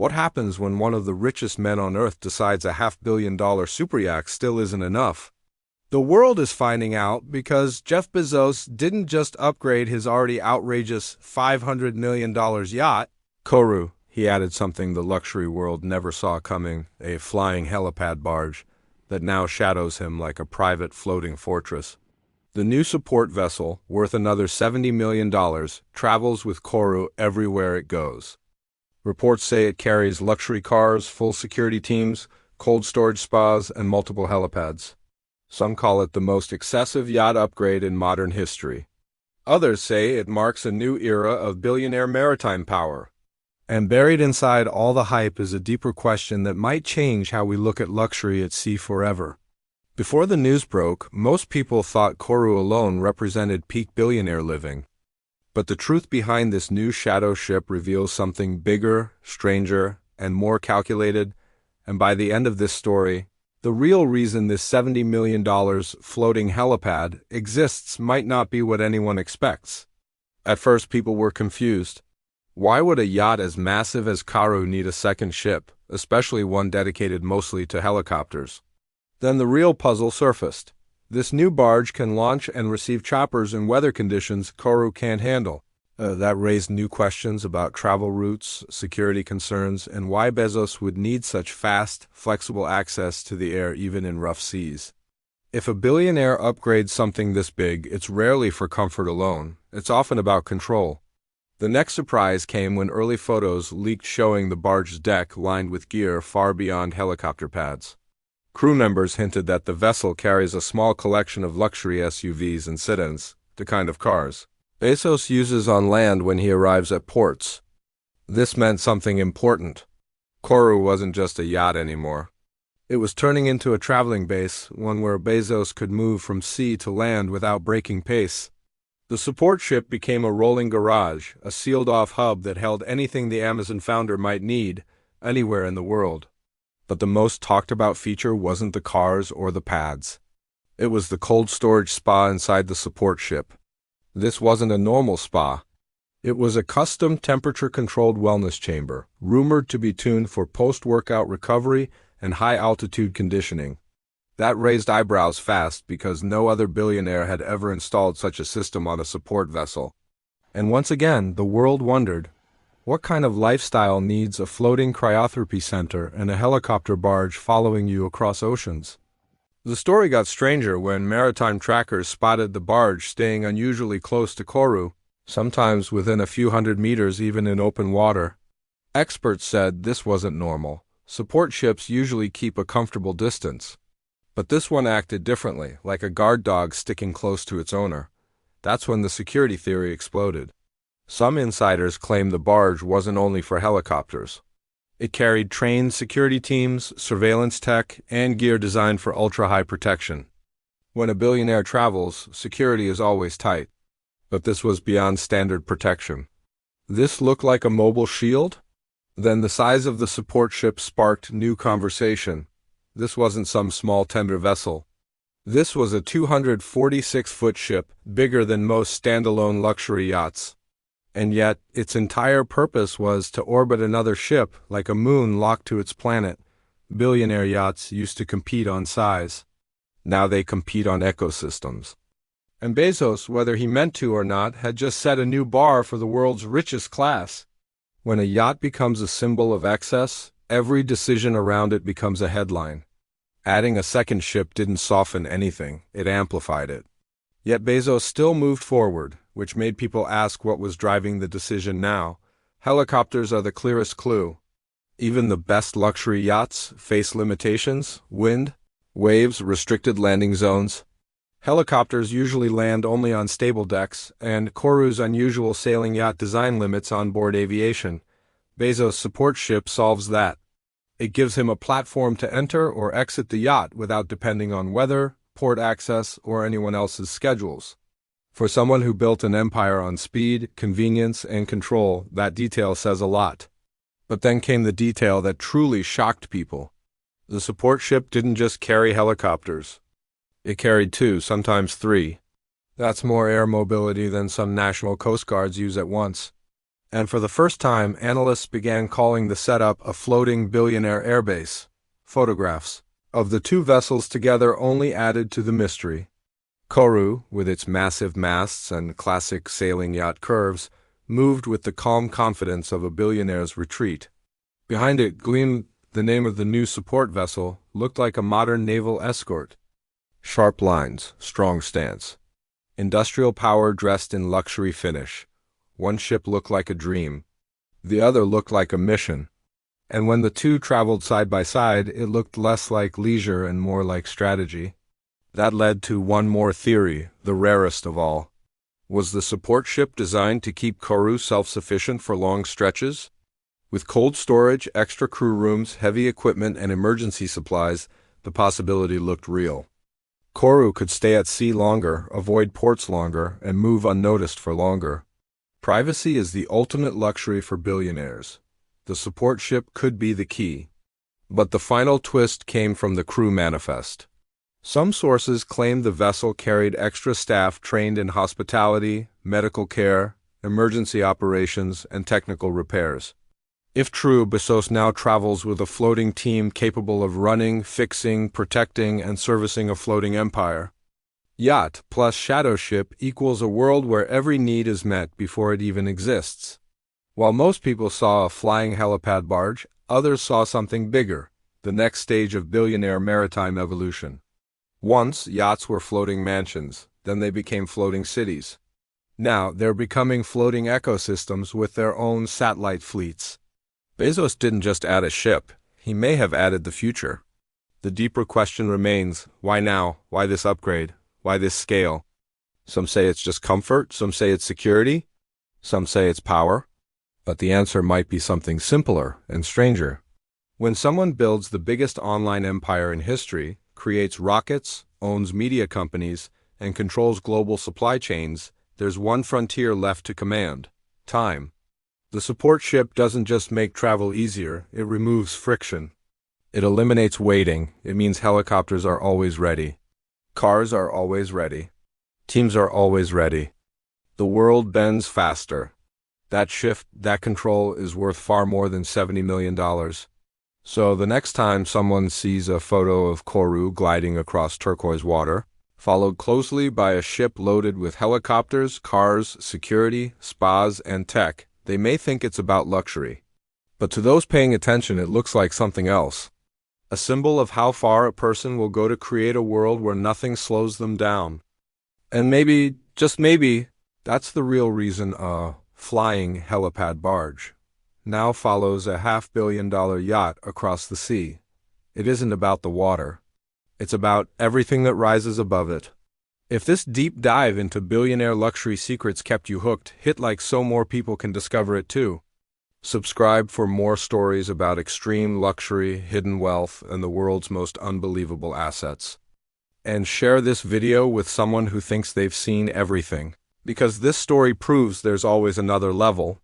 What happens when one of the richest men on Earth decides a $500 million superyacht still isn't enough? The world is finding out because Jeff Bezos didn't just upgrade his already outrageous $500 million yacht, Koru. He added something the luxury world never saw coming, a flying helipad barge that now shadows him like a private floating fortress. The new support vessel, worth another $70 million, travels with Koru everywhere it goes. Reports say it carries luxury cars, full security teams, cold storage spas, and multiple helipads. Some call it the most excessive yacht upgrade in modern history. Others say it marks a new era of billionaire maritime power. And buried inside all the hype is a deeper question that might change how we look at luxury at sea forever. Before the news broke, most people thought Koru alone represented peak billionaire living. But the truth behind this new shadow ship reveals something bigger, stranger, and more calculated, and by the end of this story, the real reason this $70 million floating helipad exists might not be what anyone expects. At first, people were confused. Why would a yacht as massive as Koru need a second ship, especially one dedicated mostly to helicopters? Then the real puzzle surfaced. This new barge can launch and receive choppers in weather conditions Koru can't handle. That raised new questions about travel routes, security concerns, and why Bezos would need such fast, flexible access to the air even in rough seas. If a billionaire upgrades something this big, it's rarely for comfort alone. It's often about control. The next surprise came when early photos leaked showing the barge's deck lined with gear far beyond helicopter pads. Crew members hinted that the vessel carries a small collection of luxury SUVs and sedans, the kind of cars Bezos uses on land when he arrives at ports. This meant something important. Koru wasn't just a yacht anymore. It was turning into a traveling base, one where Bezos could move from sea to land without breaking pace. The support ship became a rolling garage, a sealed-off hub that held anything the Amazon founder might need, anywhere in the world. But the most talked-about feature wasn't the cars or the pads. It was the cold storage spa inside the support ship. This wasn't a normal spa. It was a custom temperature-controlled wellness chamber, rumored to be tuned for post-workout recovery and high-altitude conditioning. That raised eyebrows fast because no other billionaire had ever installed such a system on a support vessel. And once again, the world wondered, what kind of lifestyle needs a floating cryotherapy center and a helicopter barge following you across oceans? The story got stranger when maritime trackers spotted the barge staying unusually close to Koru, sometimes within a few hundred meters even in open water. Experts said this wasn't normal. Support ships usually keep a comfortable distance. But this one acted differently, like a guard dog sticking close to its owner. That's when the security theory exploded. Some insiders claimed the barge wasn't only for helicopters. It carried trained security teams, surveillance tech, and gear designed for ultra-high protection. When a billionaire travels, security is always tight. But this was beyond standard protection. This looked like a mobile shield? Then the size of the support ship sparked new conversation. This wasn't some small tender vessel. This was a 246-foot ship, bigger than most standalone luxury yachts. And yet, its entire purpose was to orbit another ship like a moon locked to its planet. Billionaire yachts used to compete on size. Now they compete on ecosystems. And Bezos, whether he meant to or not, had just set a new bar for the world's richest class. When a yacht becomes a symbol of excess, every decision around it becomes a headline. Adding a second ship didn't soften anything, it amplified it. Yet Bezos still moved forward, which made people ask what was driving the decision now. Helicopters are the clearest clue. Even the best luxury yachts face limitations: wind, waves, restricted landing zones. Helicopters usually land only on stable decks, and Koru's unusual sailing yacht design limits onboard aviation. Bezos' support ship solves that. It gives him a platform to enter or exit the yacht without depending on weather, port access, or anyone else's schedules. For someone who built an empire on speed, convenience, and control, that detail says a lot. But then came the detail that truly shocked people. The support ship didn't just carry helicopters. It carried 2, sometimes 3. That's more air mobility than some national coast guards use at once. And for the first time, analysts began calling the setup a floating billionaire airbase. Photographs of the two vessels together only added to the mystery. Koru, with its massive masts and classic sailing yacht curves, moved with the calm confidence of a billionaire's retreat. Behind it, Gleam, the name of the new support vessel, looked like a modern naval escort. Sharp lines, strong stance. Industrial power dressed in luxury finish. One ship looked like a dream. The other looked like a mission. And when the two traveled side by side, it looked less like leisure and more like strategy. That led to one more theory, the rarest of all. Was the support ship designed to keep Koru self-sufficient for long stretches? With cold storage, extra crew rooms, heavy equipment, and emergency supplies, the possibility looked real. Koru could stay at sea longer, avoid ports longer, and move unnoticed for longer. Privacy is the ultimate luxury for billionaires. The support ship could be the key. But the final twist came from the crew manifest. Some sources claimed the vessel carried extra staff trained in hospitality, medical care, emergency operations, and technical repairs. If true, Bezos now travels with a floating team capable of running, fixing, protecting, and servicing a floating empire. Yacht plus shadow ship equals a world where every need is met before it even exists. While most people saw a flying helipad barge, others saw something bigger, the next stage of billionaire maritime evolution. Once, yachts were floating mansions, then they became floating cities. Now, they're becoming floating ecosystems with their own satellite fleets. Bezos didn't just add a ship, he may have added the future. The deeper question remains, why now? Why this upgrade? Why this scale? Some say it's just comfort, some say it's security, some say it's power. But the answer might be something simpler and stranger. When someone builds the biggest online empire in history, creates rockets, owns media companies, and controls global supply chains, there's one frontier left to command: time. The support ship doesn't just make travel easier, it removes friction. It eliminates waiting. It means helicopters are always ready. Cars are always ready. Teams are always ready. The world bends faster. That shift, that control is worth far more than $70 million. So the next time someone sees a photo of Koru gliding across turquoise water, followed closely by a ship loaded with helicopters, cars, security, spas, and tech, they may think it's about luxury. But to those paying attention, it looks like something else. A symbol of how far a person will go to create a world where nothing slows them down. And maybe, just maybe, that's the real reason a flying helipad barge now follows a $500 million yacht across the sea. It isn't about the water. It's about everything that rises above it. If this deep dive into billionaire luxury secrets kept you hooked, hit like so more people can discover it too. Subscribe for more stories about extreme luxury, hidden wealth, and the world's most unbelievable assets. And share this video with someone who thinks they've seen everything, because this story proves there's always another level.